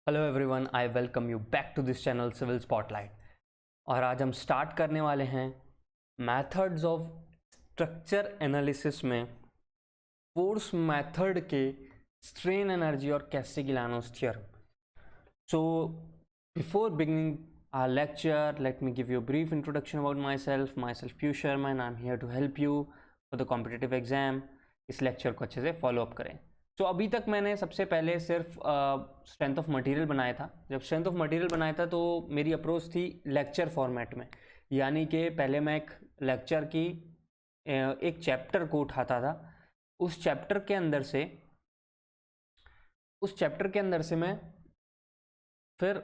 Hello everyone, I welcome you back to this channel civil spotlight. और आज हम start करने वाले हैं मेथड्स ऑफ स्ट्रक्चर एनालिसिस में फोर्स मेथड के स्ट्रेन एनर्जी और Castigliano's theorem. So before beginning our lecture, let me give you a brief introduction about myself. Myself Piyush Sharma and I'm here to help you for the competitive exam. इस lecture को अच्छे से follow up करें। तो अभी तक मैंने सबसे पहले सिर्फ स्ट्रेंथ ऑफ मटेरियल बनाया था। जब स्ट्रेंथ ऑफ मटेरियल बनाया था तो मेरी अप्रोच थी लेक्चर फॉर्मेट में, यानी कि पहले मैं एक लेक्चर की एक चैप्टर को उठाता था। उस चैप्टर के अंदर से मैं फिर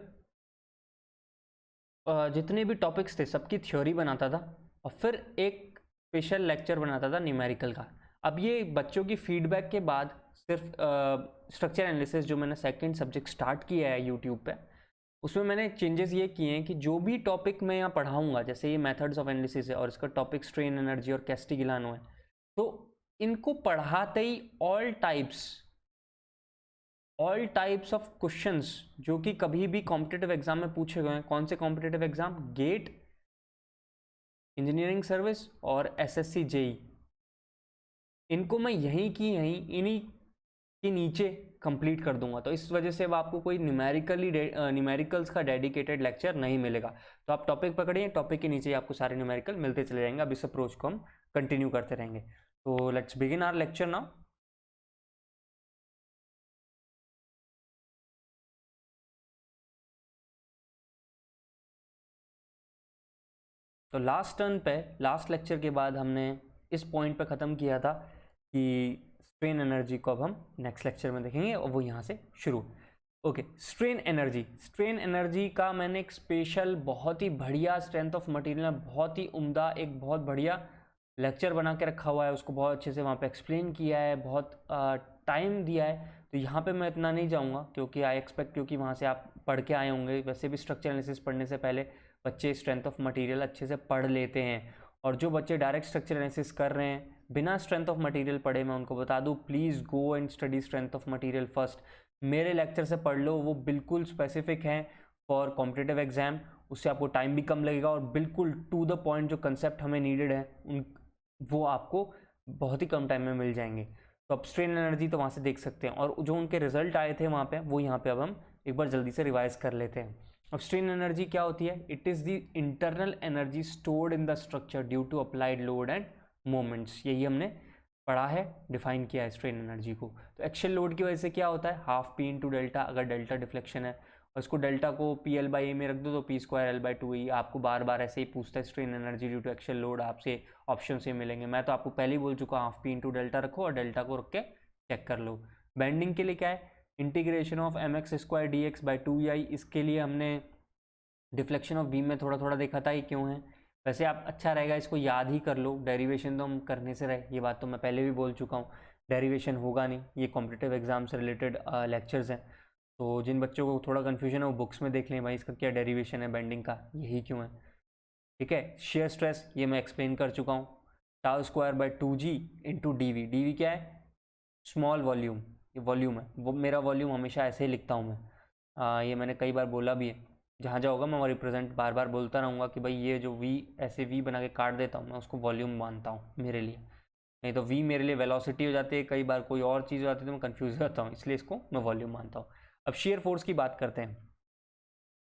जितने भी टॉपिक्स थे सबकी थ्योरी बनाता था और फिर एक स्पेशल लेक्चर बनाता था न्यूमेरिकल का। अब ये बच्चों की फीडबैक के बाद सिर्फ स्ट्रक्चर एनालिसिस जो मैंने सेकंड सब्जेक्ट स्टार्ट किया है यूट्यूब पे, उसमें मैंने चेंजेस ये किए हैं कि जो भी टॉपिक मैं यहाँ पढ़ाऊँगा, जैसे ये मेथड्स ऑफ एनालिसिस है और इसका टॉपिक स्ट्रेन एनर्जी और कैस्टिग्लियानो है, तो इनको पढ़ाते ही ऑल टाइप्स ऑफ क्वेश्चंस जो कि कभी भी कॉम्पिटिटिव एग्जाम में पूछे गए हैं। कौन से competitive exam? GATE, engineering service और एसएससी जेई। इनको मैं इन्हीं के नीचे कंप्लीट कर दूंगा। तो इस वजह से अब आपको कोई न्यूमेरिकल्स का डेडिकेटेड लेक्चर नहीं मिलेगा। तो आप टॉपिक पकड़िए, टॉपिक के नीचे आपको सारे न्यूमेरिकल मिलते चले जाएंगे। अब इस अप्रोच को हम कंटिन्यू करते रहेंगे। तो let's begin our lecture now. तो लास्ट लेक्चर के बाद हमने इस पॉइंट पे ख़त्म किया था कि स्ट्रेन एनर्जी को अब हम नेक्स्ट लेक्चर में देखेंगे और वो यहाँ से शुरू। ओके, स्ट्रेन एनर्जी का मैंने एक स्पेशल बहुत ही बढ़िया स्ट्रेंथ ऑफ मटेरियल में बहुत ही उम्दा एक बहुत बढ़िया लेक्चर बना के रखा हुआ है। उसको बहुत अच्छे से वहाँ पे एक्सप्लेन किया है, बहुत टाइम दिया है। तो यहाँ पे मैं इतना नहीं जाऊँगा क्योंकि वहाँ से आप पढ़ के आए होंगे। वैसे भी स्ट्रक्चर एनालिसिस पढ़ने से पहले बच्चे स्ट्रेंथ ऑफ मटेरियल अच्छे से पढ़ लेते हैं। और जो बच्चे डायरेक्ट स्ट्रक्चर एनालिसिस कर रहे हैं बिना स्ट्रेंथ ऑफ मटेरियल पढ़े, मैं उनको बता दूं, please go and study strength of material first. मेरे लेक्चर से पढ़ लो, वो बिल्कुल स्पेसिफिक हैं फॉर कॉम्पिटिटिव एग्जाम। उससे आपको टाइम भी कम लगेगा और बिल्कुल टू द पॉइंट जो कंसेप्ट हमें नीडेड है वो आपको बहुत ही कम टाइम में मिल जाएंगे। तो अब स्ट्रेन एनर्जी तो वहाँ से देख सकते हैं और जो उनके रिजल्ट आए थे वहाँ पे, वो यहाँ पे अब हम एक बार जल्दी से रिवाइज कर लेते हैं। अब स्ट्रेन एनर्जी क्या होती है? It is the internal energy stored in the structure due to applied load and moments. यही हमने पढ़ा है, डिफाइन किया है स्ट्रेन एनर्जी को। तो एक्शियल लोड की वजह से क्या होता है? Half P into delta. अगर डेल्टा डिफ्लेक्शन है और इसको डेल्टा को पी एल बाई ए में रख दो तो P square L by two E. आपको बार बार ऐसे ही पूछता है strain energy due to axial load, आपसे ऑप्शन से मिलेंगे। मैं तो आपको पहले ही बोल चुका, हाफ पी इंटू डेल्टा रखो और डेल्टा को रख के चेक कर लो। बेंडिंग के लिए क्या है? Integration of M X square D X by two I. इसके लिए हमने डिफ्लेक्शन ऑफ बीम में थोड़ा थोड़ा देखा था ये क्यों है। वैसे आप अच्छा रहेगा इसको याद ही कर लो, डेरिवेशन तो हम करने से रहे, ये बात तो मैं पहले भी बोल चुका हूँ। डेरिवेशन होगा नहीं, ये कॉम्पिटिटिव एग्जाम से रिलेटेड लेक्चर्स हैं। तो जिन बच्चों को थोड़ा कन्फ्यूजन है वो बुक्स में देख लें, भाई इसका क्या डेरिवेशन है बेंडिंग का, यही क्यों है। ठीक है, शेयर स्ट्रेस ये मैं एक्सप्लेन कर चुका हूँ। Tau square by two G into D V. D V क्या है? Small volume. ये वॉल्यूम है, वो मेरा वॉल्यूम हमेशा ऐसे ही लिखता हूँ मैं। ये मैंने कई बार बोला भी है, जहाँ जाओगा मैं वो रिप्रेजेंट बार बार बोलता रहूँगा कि भाई ये जो वी ऐसे वी बना के काट देता हूँ मैं, उसको वॉल्यूम मानता हूँ मेरे लिए। नहीं तो वी मेरे लिए वेलोसिटी हो जाती है, कई बार कोई और चीज़ हो जाती है तो मैं कंफ्यूज हो जाता हूँ, इसलिए इसको मैं वॉल्यूम मानता हूँ। अब शेयर फोर्स की बात करते हैं।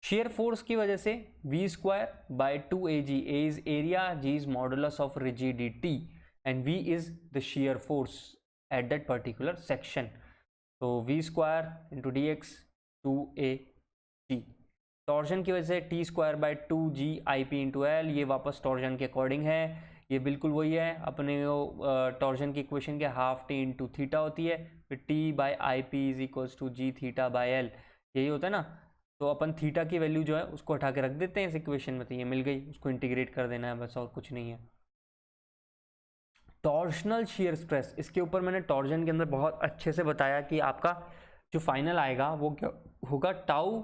शेयर फोर्स की वजह से V square by two A G. A is area, G is modulus of rigidity and V is the shear force at that particular section. तो V square into D X two A G. Torsion की वजह से T square by two G I P into L. ये वापस torsion के according है, ये बिल्कुल वही है अपने टॉर्जन की इक्वेशन के हाफ टी इंटू थीटा होती है, फिर T by I P is equals to G theta by L, यही होता है ना। तो अपन थीटा की वैल्यू जो है उसको हटा के रख देते हैं इस इक्वेशन में, तो ये मिल गई, उसको इंटीग्रेट कर देना है बस, और कुछ नहीं है। टॉर्शनल शेयर स्ट्रेस, इसके ऊपर मैंने टॉर्जन के अंदर बहुत अच्छे से बताया कि आपका जो फाइनल आएगा वो क्या होगा? Tau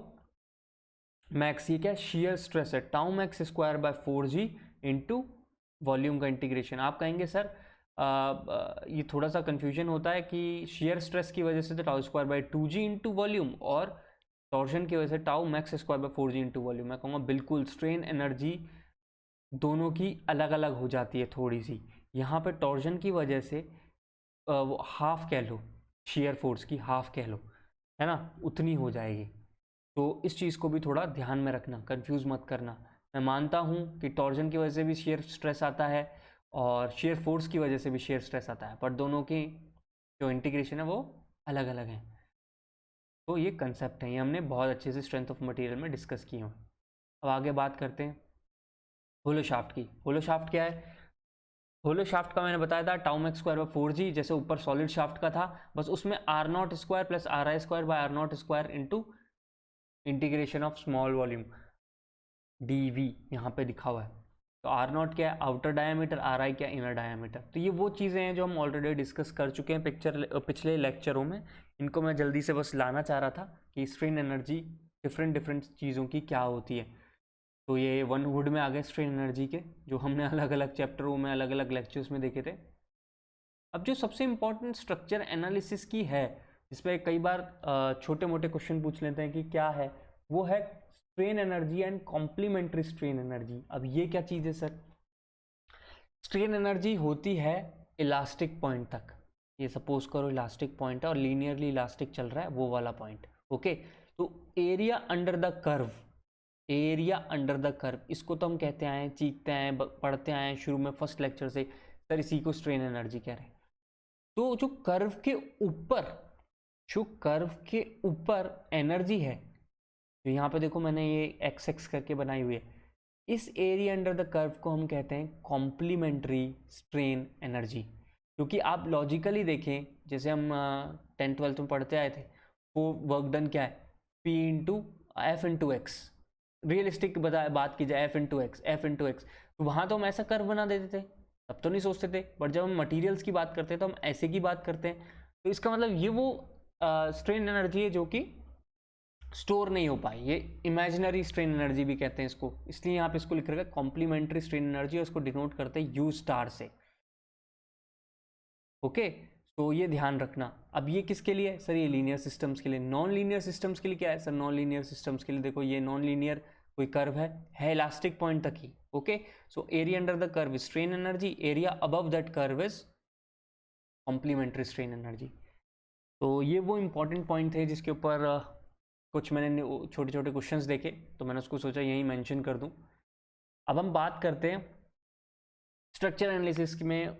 max. ये क्या? शेयर स्ट्रेस है। Tau max square by four G into volume का इंटीग्रेशन। आप कहेंगे सर ये थोड़ा सा कंफ्यूजन होता है कि शेयर स्ट्रेस की वजह से तो tau square by two G into volume और टॉर्शन की वजह से tau max square by 4g into volume. मैं कहूँगा बिल्कुल स्ट्रेन एनर्जी दोनों की अलग अलग हो जाती है थोड़ी सी। यहाँ पे टॉर्शन की वजह से वो हाफ कह लो, शेयर फोर्स की हाफ कह लो, है ना, उतनी हो जाएगी। तो इस चीज़ को भी थोड़ा ध्यान में रखना, कंफ्यूज मत करना। मैं मानता हूँ कि टॉर्जन की वजह से भी शेयर स्ट्रेस आता है और शेयर फोर्स की वजह से भी शेयर स्ट्रेस आता है, पर दोनों की जो इंटीग्रेशन है वो अलग अलग है। तो ये कंसेप्ट है, ये हमने बहुत अच्छे से स्ट्रेंथ ऑफ मटेरियल में डिस्कस किए हैं। अब आगे बात करते हैं होलो शाफ्ट की। होलो शाफ्ट क्या है? होलो शाफ्ट का मैंने बताया था tau max square by 4g, जैसे ऊपर सॉलिड शाफ्ट का था, बस उसमें R naught square plus R I square by R naught square into integration of small volume dv यहाँ पे लिखा हुआ है। तो आर नॉट क्या है? आउटर डायमीटर, आर आई क्या? Inner diameter. तो ये वो चीज़ें हैं जो हम ऑलरेडी डिस्कस कर चुके हैं पिछले लेक्चरों में। इनको मैं जल्दी से बस लाना चाह रहा था कि स्ट्रेन एनर्जी डिफरेंट डिफरेंट चीज़ों की क्या होती है। तो ये वन हुड में आ गए स्ट्रेन एनर्जी के, जो हमने अलग अलग चैप्टरों में अलग अलग लेक्चर्स में देखे थे। अब जो सबसे इम्पोर्टेंट स्ट्रक्चर एनालिसिस की है, जिसपे कई बार छोटे मोटे क्वेश्चन पूछ लेते हैं कि क्या है, वो है strain energy and complementary strain energy. अब ये क्या चीज़ है सर? स्ट्रेन एनर्जी होती है इलास्टिक पॉइंट तक। ये सपोज करो इलास्टिक पॉइंट है और लीनियरली इलास्टिक चल रहा है, वो वाला पॉइंट। ओके, तो area under the curve, area under the curve, इसको तो हम कहते आए, सीखते आए, पढ़ते आए शुरू में फर्स्ट लेक्चर से, सर इसी को स्ट्रेन एनर्जी कह रहे हैं। तो जो कर्व के ऊपर, जो कर्व के ऊपर एनर्जी है, तो यहाँ पे देखो मैंने ये एक्स एक्स करके बनाई हुई है, इस एरिया अंडर द कर्व को हम कहते हैं कॉम्प्लीमेंट्री स्ट्रेन एनर्जी। क्योंकि आप लॉजिकली देखें, जैसे हम 10th-12th में पढ़ते आए थे, वो वर्क डन क्या है? P into F into x. Realistic बात की जाए, एफ इंटू एक्स, तो वहाँ तो हम ऐसा कर्व बना देते थे, तब तो नहीं सोचते थे। बट जब हम मटीरियल्स की बात करते हैं तो हम ऐसे की बात करते हैं। तो इसका मतलब ये वो स्ट्रेन एनर्जी है जो कि स्टोर नहीं हो पाई, ये इमेजिनरी स्ट्रेन एनर्जी भी कहते हैं इसको, इसलिए यहाँ पे इसको लिख रखा है कॉम्प्लीमेंट्री स्ट्रेन एनर्जी, और इसको डिनोट करते हैं यू स्टार से। ओके, तो ये ध्यान रखना। अब ये किसके लिए है सर? ये लीनियर सिस्टम्स के लिए। नॉन लीनियर सिस्टम्स के लिए क्या है सर? नॉन लीनियर सिस्टम्स के लिए देखो, ये नॉन लीनियर कोई कर्व है इलास्टिक पॉइंट तक ही। Okay, so area under the curve is strain energy, area above that curve is complementary strain energy. तो ये वो इंपॉर्टेंट पॉइंट थे जिसके ऊपर कुछ मैंने छोटे छोटे क्वेश्चंस देखे, तो मैंने उसको सोचा यही मेंशन कर दूं। अब हम बात करते हैं स्ट्रक्चर एनालिसिस में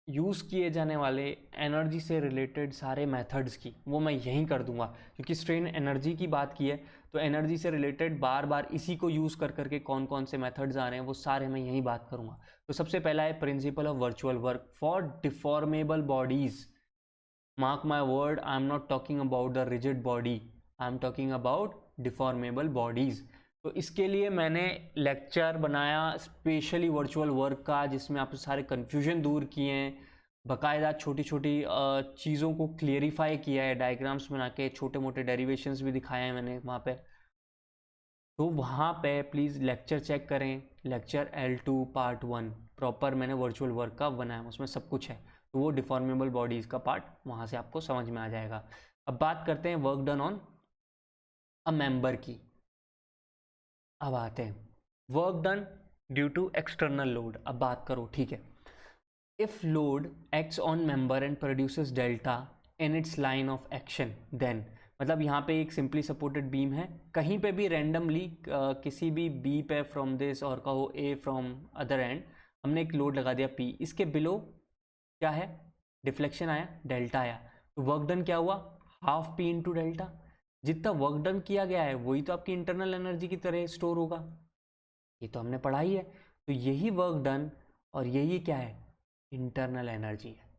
यूज़ किए जाने वाले एनर्जी से रिलेटेड सारे मेथड्स की, वो मैं यहीं कर दूंगा, क्योंकि स्ट्रेन एनर्जी की बात की है तो एनर्जी से रिलेटेड बार बार इसी को यूज़ कर करके कौन कौन से मेथड्स आ रहे हैं वो सारे मैं यहीं बात करूंगा। तो सबसे पहला है principle of virtual work for deformable bodies. Mark my word, I am not talking about the rigid body, I am talking about deformable bodies। तो इसके लिए मैंने लेक्चर बनाया स्पेशली वर्चुअल वर्क का, जिसमें आप सारे कन्फ्यूजन दूर किए हैं, बाकायदा छोटी छोटी चीज़ों को क्लियरिफाई किया है, डायग्राम्स बना के छोटे मोटे डेरिवेशंस भी दिखाए हैं मैंने वहाँ पे। तो वहाँ पे प्लीज़ लेक्चर चेक करें, लेक्चर L2 पार्ट 1 प्रॉपर मैंने वर्चुअल वर्क का बनाया, उसमें सब कुछ है। तो वो डिफॉर्मेबल बॉडीज़ का पार्ट वहाँ से आपको समझ में आ जाएगा। अब बात करते हैं work done on a member की। अब आते हैं work done due to external load. अब बात करो, ठीक है, if load acts on member and produces delta in its line of action, then, मतलब यहाँ पे एक सिंपली सपोर्टेड बीम है, कहीं पे भी रैंडमली किसी भी बी पे फ्रॉम दिस और कहो ए फ्रॉम अदर एंड, हमने एक लोड लगा दिया पी, इसके बिलो क्या है? डिफ्लेक्शन आया, डेल्टा आया। तो वर्क डन क्या हुआ? Half P into delta. जितना वर्क डन किया गया है वही तो आपकी इंटरनल एनर्जी की तरह स्टोर होगा, ये तो हमने पढ़ा ही है। तो यही वर्क डन और यही क्या है? इंटरनल एनर्जी है।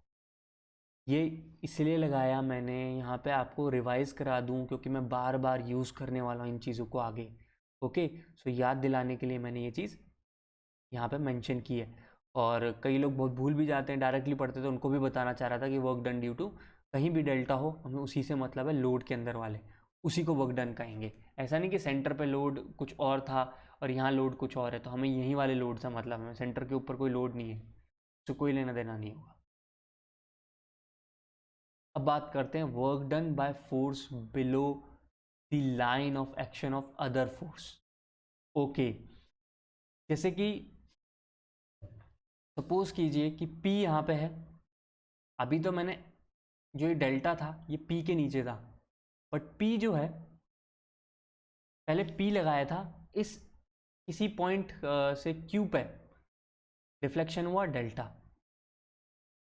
ये इसलिए लगाया मैंने यहाँ पे, आपको रिवाइज करा दूँ, क्योंकि मैं बार बार यूज़ करने वाला हूँ इन चीज़ों को आगे। ओके, सो याद दिलाने के लिए मैंने ये चीज़ यहाँ पे मेंशन की है। और कई लोग बहुत भूल भी जाते हैं, डायरेक्टली पढ़ते, तो उनको भी बताना चाह रहा था कि वर्क डन ड्यू टू, कहीं भी डेल्टा हो हमें उसी से मतलब है, लोड के अंदर वाले उसी को वर्क डन कहेंगे। ऐसा नहीं कि सेंटर पे लोड कुछ और था और यहाँ लोड कुछ और है तो हमें यहीं वाले लोड से मतलब है, सेंटर के ऊपर कोई लोड नहीं है तो कोई लेना देना नहीं होगा। अब बात करते हैं work done by force below the line of action of other force. Okay, जैसे कि सपोज कीजिए कि P यहाँ पे है, अभी तो मैंने जो ये डेल्टा था ये P के नीचे था, बट P जो है पहले P लगाया था इस किसी पॉइंट से Q पे, डिफ्लेक्शन हुआ डेल्टा,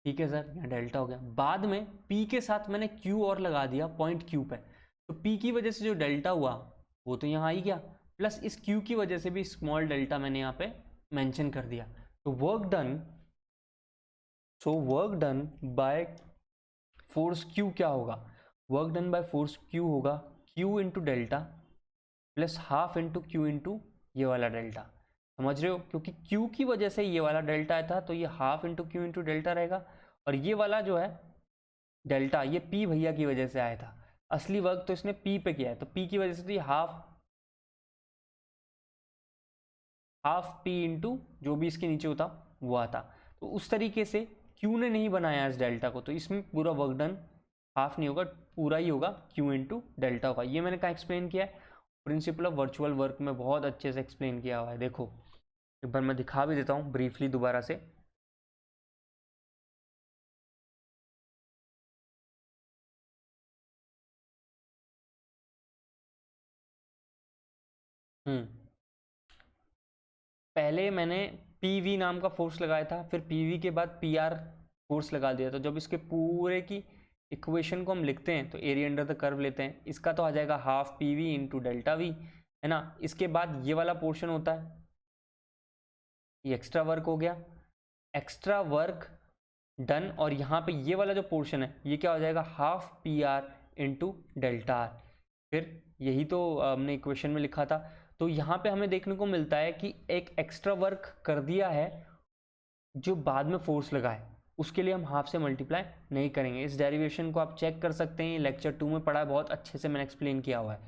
ठीक है सर, यहाँ डेल्टा हो गया। बाद में P के साथ मैंने Q और लगा दिया पॉइंट Q पे, तो P की वजह से जो डेल्टा हुआ वो तो यहाँ ही गया, प्लस इस Q की वजह से भी स्मॉल डेल्टा मैंने यहाँ पे मेंशन कर दिया। तो work done by force Q क्या होगा, work done by force Q होगा Q into delta plus half into Q into ये वाला डेल्टा। समझ रहे हो, क्योंकि Q की वजह से ये वाला डेल्टा आया था, तो ये half into Q into delta रहेगा, और ये वाला जो है डेल्टा ये P भैया की वजह से आया था, असली वर्क तो इसने P पे किया है, तो P की वजह से तो ये हाफ P इंटू जो भी इसके नीचे होता वो आता। तो उस तरीके से Q ने नहीं बनाया इस डेल्टा को, तो इसमें पूरा वर्क डन हाफ नहीं होगा, पूरा ही होगा Q इंटू डेल्टा होगा। ये मैंने कहाँ एक्सप्लेन किया है, प्रिंसिपल ऑफ वर्चुअल वर्क में बहुत अच्छे से एक्सप्लेन किया हुआ है। देखो एक बार मैं दिखा भी देता हूँ ब्रीफली दोबारा से। पहले मैंने PV नाम का फोर्स लगाया था, फिर PV के बाद PR फोर्स लगा दिया। तो जब इसके पूरे की इक्वेशन को हम लिखते हैं तो एरिया अंडर द कर्व लेते हैं, इसका तो आ जाएगा half PV into delta V, है ना। इसके बाद ये वाला पोर्शन होता है, ये एक्स्ट्रा वर्क हो गया, एक्स्ट्रा वर्क डन, और यहाँ पे ये वाला जो पोर्शन है ये क्या हो जाएगा, half PR into delta R। फिर यही तो हमने इक्वेशन में लिखा था। तो यहाँ पे हमें देखने को मिलता है कि एक एक्स्ट्रा वर्क कर दिया है जो बाद में फोर्स लगा है, उसके लिए हम हाफ से मल्टीप्लाई नहीं करेंगे। इस डेरिवेशन को आप चेक कर सकते हैं, लेक्चर 2 में पढ़ा है, बहुत अच्छे से मैंने एक्सप्लेन किया हुआ है।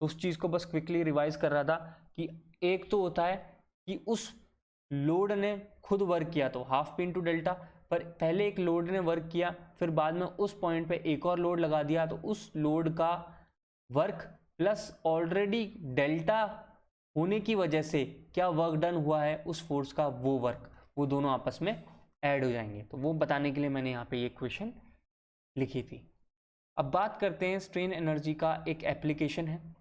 तो उस चीज़ को बस क्विकली रिवाइज कर रहा था कि एक तो होता है कि उस लोड ने खुद वर्क किया तो हाफ P इंटू डेल्टा, पर पहले एक लोड ने वर्क किया, फिर बाद में उस पॉइंट पे एक और लोड लगा दिया, तो उस लोड का वर्क प्लस ऑलरेडी डेल्टा होने की वजह से क्या वर्क डन हुआ है उस फोर्स का, वो वर्क, वो दोनों आपस में ऐड हो जाएंगे। तो वो बताने के लिए मैंने यहाँ पे ये क्वेश्चन लिखी थी। अब बात करते हैं स्ट्रेन एनर्जी का एक एप्लीकेशन है,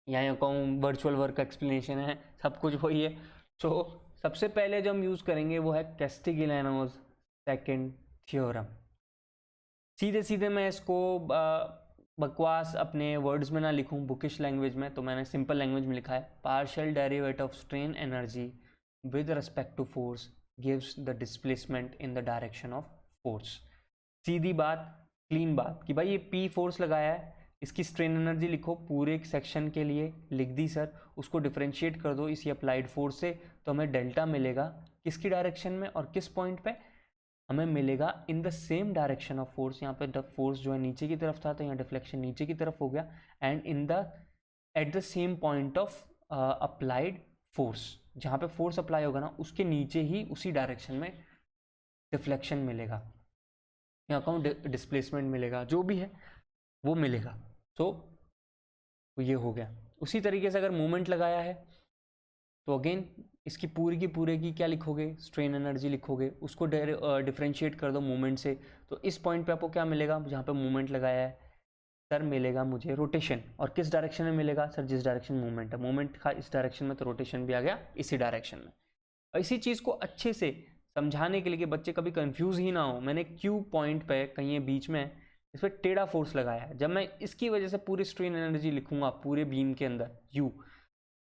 यहाँ कहूँ वर्चुअल वर्क का एक्सप्लेनेशन है, सब कुछ वही है। तो सबसे पहले जो हम यूज़ करेंगे वो है कैस्टिग्लियानोज सेकंड थ्योरम। सीधे सीधे मैं इसको बकवास अपने वर्ड्स में ना लिखूं, बुकिश लैंग्वेज में, तो मैंने सिंपल लैंग्वेज में लिखा है, partial derivative of strain energy with respect to force gives the displacement in the direction of force. सीधी बात, क्लीन बात कि भाई ये P फोर्स लगाया है, इसकी स्ट्रेन एनर्जी लिखो, पूरे एक सेक्शन के लिए लिख दी सर, उसको डिफरेंशिएट कर दो इसी अप्लाइड फोर्स से, तो हमें डेल्टा मिलेगा किसकी डायरेक्शन में और किस पॉइंट पे, हमें मिलेगा इन the same direction of force. यहाँ पे फोर्स जो है नीचे की तरफ था, तो यहाँ डिफ्लेक्शन नीचे की तरफ हो गया, and in the at the same point of applied force, जहाँ पे फोर्स अप्लाई होगा ना उसके नीचे ही उसी डायरेक्शन में डिफ्लेक्शन मिलेगा, यहाँ कहूँ डिस्प्लेसमेंट मिलेगा, जो भी है वो मिलेगा। तो ये हो गया। उसी तरीके से अगर मोमेंट लगाया है तो अगेन इसकी पूरी की पूरे की क्या लिखोगे, स्ट्रेन एनर्जी लिखोगे, उसको डिफरेंशिएट कर दो मोमेंट से, तो इस पॉइंट पे आपको क्या मिलेगा, जहाँ पे मोमेंट लगाया है सर मिलेगा मुझे रोटेशन, और किस डायरेक्शन में मिलेगा सर, जिस डायरेक्शन मूवमेंट है, मूवमेंट का इस डायरेक्शन में तो रोटेशन भी आ गया इसी डायरेक्शन में। और इसी चीज़ को अच्छे से समझाने के लिए कि बच्चे कभी कंफ्यूज ही ना हो, मैंने Q पॉइंट पे कहीं बीच में इस पर टेढ़ा फोर्स लगाया है, जब मैं इसकी वजह से पूरी स्ट्रेन एनर्जी लिखूंगा पूरे बीम के अंदर U,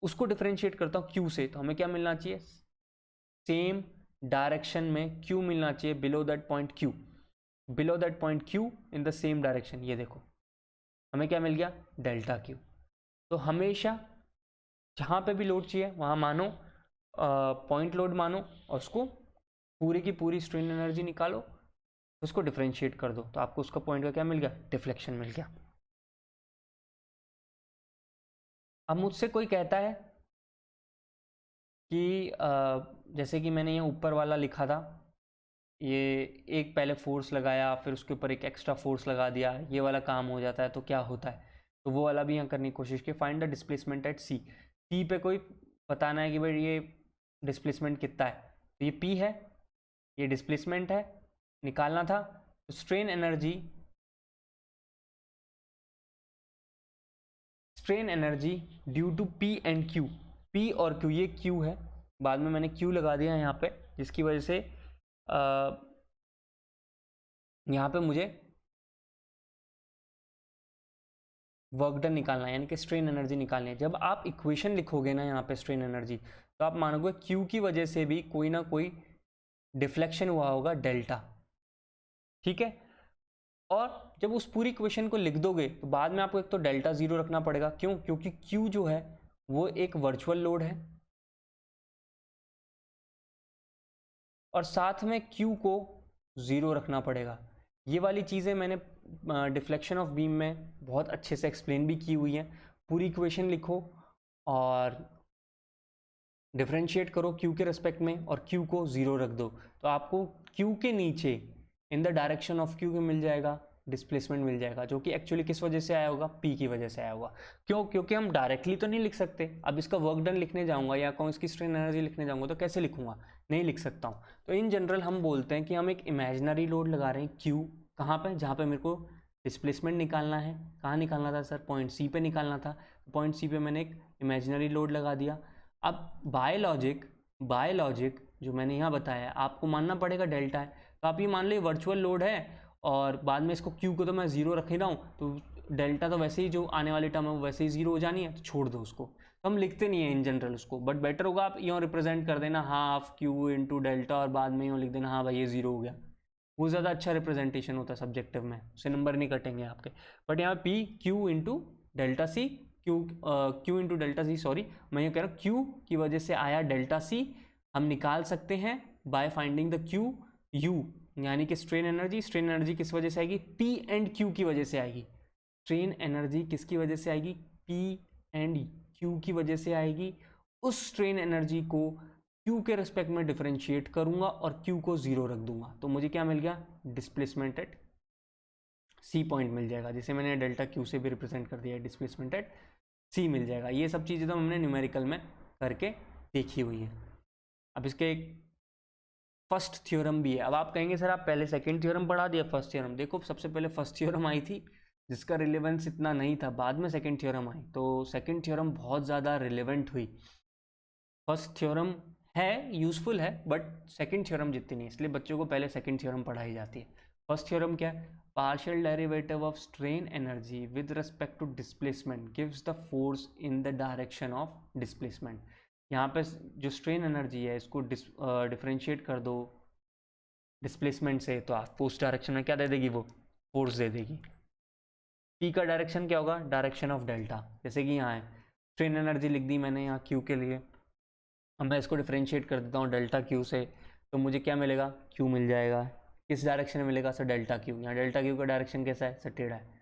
उसको डिफरेंशिएट करता हूँ Q से, तो हमें क्या मिलना चाहिए, सेम डायरेक्शन में Q मिलना चाहिए, below that point Q, below that point Q in the same direction. ये देखो हमें क्या मिल गया, डेल्टा Q। तो हमेशा जहाँ पे भी लोड चाहिए वहाँ मानो पॉइंट लोड मानो, और उसको पूरी की पूरी स्ट्रेन एनर्जी निकालो, उसको डिफरेंशिएट कर दो, तो आपको उसका पॉइंट का क्या मिल गया, डिफ्लेक्शन मिल गया। अब मुझसे कोई कहता है कि जैसे कि मैंने ये ऊपर वाला लिखा था, ये एक पहले फोर्स लगाया फिर उसके ऊपर एक एक्स्ट्रा फोर्स लगा दिया, ये वाला काम हो जाता है, तो क्या होता है, तो वो वाला भी यहाँ करने की कोशिश की। फाइंड द डिस्प्लेसमेंट एट सी, सी पे कोई बताना है कि भाई ये डिस्प्लेसमेंट कितना है, तो ये पी है, ये डिस्प्लेसमेंट है, निकालना था। तो strain energy due to P and Q, P और क्यू, ये क्यू है, बाद में मैंने क्यू लगा दिया यहाँ पे, जिसकी वजह से यहाँ पे मुझे वर्क डन निकालना है, यानी कि स्ट्रेन एनर्जी निकालनी है। जब आप इक्वेशन लिखोगे ना यहाँ पे स्ट्रेन एनर्जी, तो आप मानोगे क्यू की वजह से भी कोई ना कोई डिफ्लेक्शन हुआ होगा डेल्टा, ठीक है। और जब उस पूरी इक्वेशन को लिख दोगे तो बाद में आपको एक तो डेल्टा जीरो रखना पड़ेगा, क्यों? क्योंकि क्यू जो है वो एक वर्चुअल लोड है, और साथ में क्यू को ज़ीरो रखना पड़ेगा। ये वाली चीज़ें मैंने डिफ्लेक्शन ऑफ बीम में बहुत अच्छे से एक्सप्लेन भी की हुई हैं। पूरी इक्वेशन लिखो और डिफरेंशिएट करो क्यू के रिस्पेक्ट में, और क्यू को ज़ीरो रख दो, तो आपको क्यू के नीचे in the direction of Q मिल जाएगा, डिस्प्लेसमेंट मिल जाएगा, जो कि एक्चुअली किस वजह से आया होगा? पी की वजह से आया होगा। क्यों? क्योंकि हम डायरेक्टली तो नहीं लिख सकते। अब इसका वर्क डन लिखने जाऊंगा या कहूँ इसकी स्ट्रेन एनर्जी लिखने जाऊंगा तो कैसे लिखूंगा? नहीं लिख सकता हूँ। तो इन जनरल हम बोलते हैं कि हम एक इमेजिनरी लोड लगा रहे हैं क्यू, कहाँ पर? जहाँ पर मेरे को डिस्प्लेसमेंट निकालना है। कहाँ निकालना था सर? पॉइंट सी पे निकालना था। पॉइंट सी पे मैंने एक इमेजिनरी लोड लगा दिया। अब बाय लॉजिक जो मैंने यहाँ बताया, आपको मानना पड़ेगा डेल्टा है, तो आप ये मान लो वर्चुअल लोड है, और बाद में इसको क्यू को तो मैं ज़ीरो रख ही रहा हूँ, तो डेल्टा तो वैसे ही जो आने वाली टर्म है वो वैसे ही ज़ीरो हो जानी है, तो छोड़ दो उसको। तो हम लिखते नहीं है इन जनरल उसको, बट बेटर होगा आप यूँ रिप्रेजेंट कर देना हाफ क्यू इंटू डेल्टा, और बाद में यूँ लिख देना हाँ भाई ये ज़ीरो हो गया। वो ज़्यादा अच्छा रिप्रेजेंटेशन होता है सब्जेक्टिव में, उससे नंबर नहीं कटेंगे आपके। बट यहाँ P Q into delta C, Q into delta C, sorry मैं ये कह रहा हूँ क्यू की वजह से आया डेल्टा सी, हम निकाल सकते हैं by finding the Q U, यानी कि स्ट्रेन एनर्जी किस वजह से आएगी? पी एंड क्यू की वजह से आएगी। स्ट्रेन एनर्जी किसकी वजह से आएगी? पी एंड क्यू की वजह से आएगी। उस स्ट्रेन एनर्जी को क्यू के रिस्पेक्ट में डिफरेंशिएट करूंगा और क्यू को जीरो रख दूंगा, तो मुझे क्या मिल गया? डिस्प्लेसमेंट एट सी पॉइंट मिल जाएगा, जिसे मैंने डेल्टा क्यू से भी रिप्रेजेंट कर दिया है, डिस्प्लेसमेंट एट सी मिल जाएगा। ये सब चीज़ें तो हमने न्यूमेरिकल में करके देखी हुई है। अब इसके एक फर्स्ट थ्योरम भी है। अब आप कहेंगे सर आप पहले सेकंड थ्योरम पढ़ा दिया, फर्स्ट थ्योरम देखो, सबसे पहले फर्स्ट थ्योरम आई थी जिसका रिलेवेंस इतना नहीं था, बाद में सेकंड थ्योरम आई, तो सेकंड थ्योरम बहुत ज़्यादा रिलेवेंट हुई। फर्स्ट थ्योरम है यूजफुल है, बट सेकंड थ्योरम जितनी नहीं, इसलिए बच्चों को पहले सेकंड थ्योरम पढ़ाई जाती है। फर्स्ट थ्योरम क्या है? Partial derivative of strain energy with respect to displacement gives the force in the direction of displacement. यहाँ पे जो स्ट्रेन एनर्जी है इसको डिफरेंशिएट कर दो डिस्प्लेसमेंट से, तो आपको उस डायरेक्शन में क्या दे देगी? वो फोर्स दे देगी। पी का डायरेक्शन क्या होगा? डायरेक्शन ऑफ डेल्टा, जैसे कि यहाँ है स्ट्रेन एनर्जी लिख दी मैंने यहाँ क्यू के लिए, अब मैं इसको डिफरेंशिएट कर देता हूँ डेल्टा क्यू से, तो मुझे क्या मिलेगा? क्यू मिल जाएगा। किस डायरेक्शन में मिलेगा सर? Delta Q. यहाँ डेल्टा क्यू का डायरेक्शन कैसा है सर? टेढ़ा है।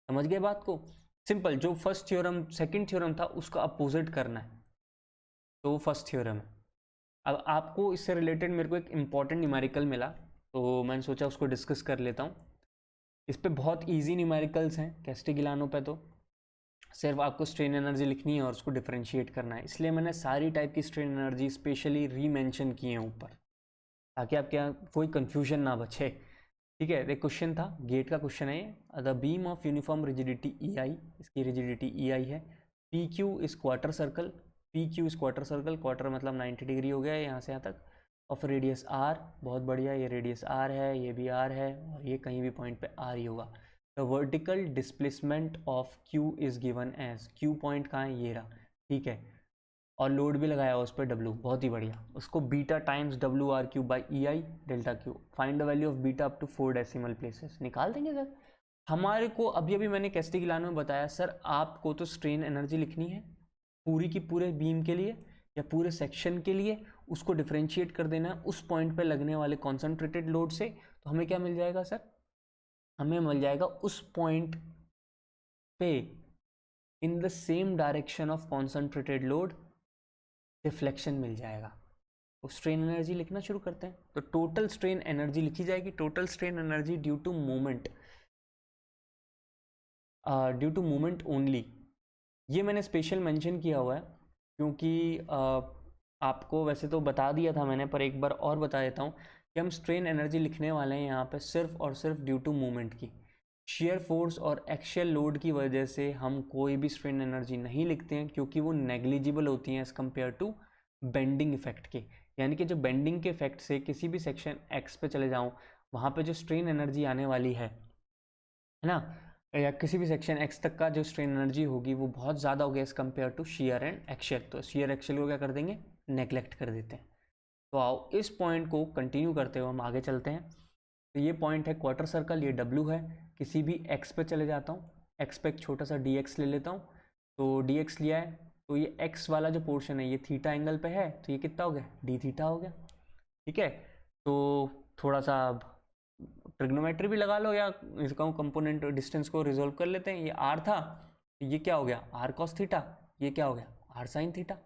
समझ गए बात को? सिंपल, जो फर्स्ट थ्योरम सेकंड थ्योरम था उसका अपोजिट करना है, तो वो फर्स्ट थ्योरम है। अब आपको इससे रिलेटेड मेरे को एक इम्पॉर्टेंट न्यूमेरिकल मिला, तो मैंने सोचा उसको डिस्कस कर लेता हूँ। इस पे बहुत इजी न्यूमेरिकल्स हैं कैस्टिग्लियानो पे, तो सिर्फ आपको स्ट्रेन एनर्जी लिखनी है और उसको डिफरेंशिएट करना है, इसलिए मैंने सारी टाइप की स्ट्रेन एनर्जी स्पेशली रीमेंशन की हैं ऊपर, ताकि आपके यहाँ कोई कन्फ्यूजन ना बचे। ठीक है, एक क्वेश्चन था, गेट का क्वेश्चन है ये। The beam of uniform rigidity E I, इसकी रिजिडिटी ई आई है। P Q is quarter circle, P Q is quarter circle, quarter मतलब 90 डिग्री हो गया है यहाँ से यहाँ तक, ऑफ रेडियस आर, बहुत बढ़िया, ये रेडियस आर है, ये भी आर है, और ये कहीं भी पॉइंट पे आर ही होगा। The vertical displacement of Q is given as, Q point कहाँ है? ये रहा, ठीक है, और लोड भी लगाया उस पर W, बहुत ही बढ़िया। उसको beta times W R Q by E I delta Q, find the value of beta up to 4 decimal places, निकाल देंगे सर। हमारे को अभी अभी मैंने कैस्टिग्लियानो में बताया सर, आपको तो स्ट्रेन एनर्जी लिखनी है पूरी की पूरे बीम के लिए या पूरे सेक्शन के लिए, उसको डिफरेंशिएट कर देना है उस पॉइंट पे लगने वाले कॉन्सेंट्रेटेड लोड से, तो हमें क्या मिल जाएगा सर? हमें मिल जाएगा उस पॉइंट पे in the same direction of concentrated load deflection मिल जाएगा। तो स्ट्रेन एनर्जी लिखना शुरू करते हैं, तो टोटल स्ट्रेन एनर्जी लिखी जाएगी, total strain energy due to moment. Due to movement only, ये मैंने स्पेशल मेंशन किया हुआ है क्योंकि आपको वैसे तो बता दिया था मैंने, पर एक बार और बता देता हूँ कि हम स्ट्रेन एनर्जी लिखने वाले हैं यहाँ पे सिर्फ और सिर्फ ड्यू टू मूवमेंट की। शेयर फोर्स और एक्शियल लोड की वजह से हम कोई भी स्ट्रेन एनर्जी नहीं लिखते हैं क्योंकि वो नेग्लिजिबल होती हैं as compare to bending effect के। यानी कि जो बेंडिंग के इफेक्ट से किसी भी सेक्शन एक्स पे चले जाऊँ, वहाँ पे जो स्ट्रेन एनर्जी आने वाली है ना, या किसी भी सेक्शन एक्स तक का जो स्ट्रेन एनर्जी होगी वो बहुत ज़्यादा होगी as compare to shear and axial. तो शेयर एक्शियल को क्या कर देंगे, नेग्लेक्ट कर देते हैं। तो आओ इस पॉइंट को कंटिन्यू करते हुए हम आगे चलते हैं। तो ये पॉइंट है क्वार्टर सर्कल, ये डब्ल्यू है। किसी भी एक्स पे चले जाता हूँ, एक्स पे एक छोटा सा डी एक्स ले लेता हूँ। तो डी एक्स लिया है तो ये एक्स वाला जो पोर्शन है ये थीटा एंगल पे है, तो ये कितना हो गया, डी थीटा हो गया। ठीक है, तो थोड़ा सा ट्रिग्नोमेट्री भी लगा लो या इसका कंपोनेंट डिस्टेंस को रिजोल्व कर लेते हैं। ये आर था, ये क्या हो गया, आर कॉस थीटा। ये क्या हो गया, आर साइन थीटा।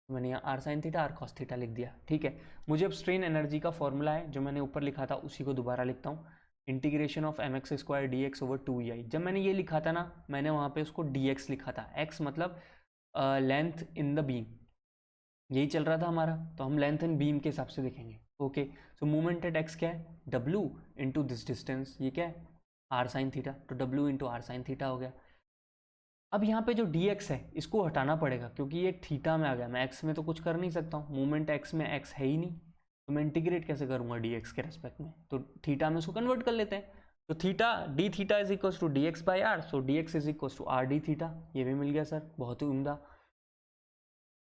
मैंने यहाँ R sine theta R cos theta लिख दिया। ठीक है, मुझे अब स्ट्रेन एनर्जी का फॉर्मूला है जो मैंने ऊपर लिखा था उसी को दोबारा लिखता हूँ। Integration of M X square D X over 2EI। जब मैंने ये लिखा था ना, मैंने वहाँ पे उसको डी एक्स लिखा था। एक्स मतलब लेंथ इन द बीम, यही चल रहा था हमारा, तो हम लेंथ इन बीम के हिसाब से देखेंगे। Okay, so movement at X क्या है, W इंटू दिस डिस्टेंस, ये क्या है, आर साइन थीटा। तो W into R sine theta हो गया। अब यहाँ पे जो dx है इसको हटाना पड़ेगा क्योंकि ये थीटा में आ गया, मैं एक्स में तो कुछ कर नहीं सकता हूँ, मूवमेंट एक्स में एक्स है ही नहीं, तो मैं इंटीग्रेट कैसे करूँगा dx के रेस्पेक्ट में, तो थीटा में उसको कन्वर्ट कर लेते हैं। तो theta D theta is equal to D X by R, so D X is equal to R D theta. ये भी मिल गया सर, बहुत ही उम्दा।